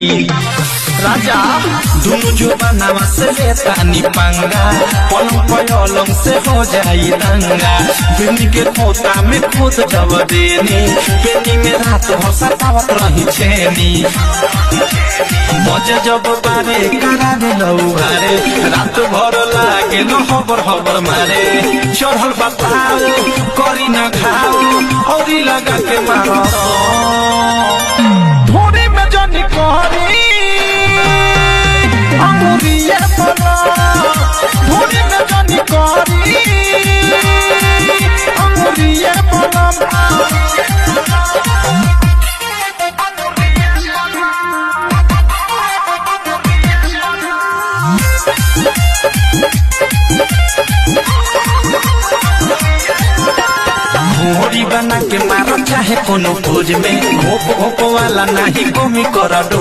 राजा दुनु जो बनावा से लेतानी पंगा पलंग पलंग से हो जाई दंगा बिन्नी के खोता में खुद जब देनी पेनी में रात हो सतावत रही छेनी मजे जब बारे करा दे लौहारे रात भर लागे न हबर मारे चढ़ल बताओ करी न खाओ और लगा के मारो धोनी में जनी करी अंगुरिये बोला धोनी में जनी करी अंगुरिये बोला घोड़ी बना के मारो चाहे कोनो खोज में घोप वाला नहीं कमी कर दो।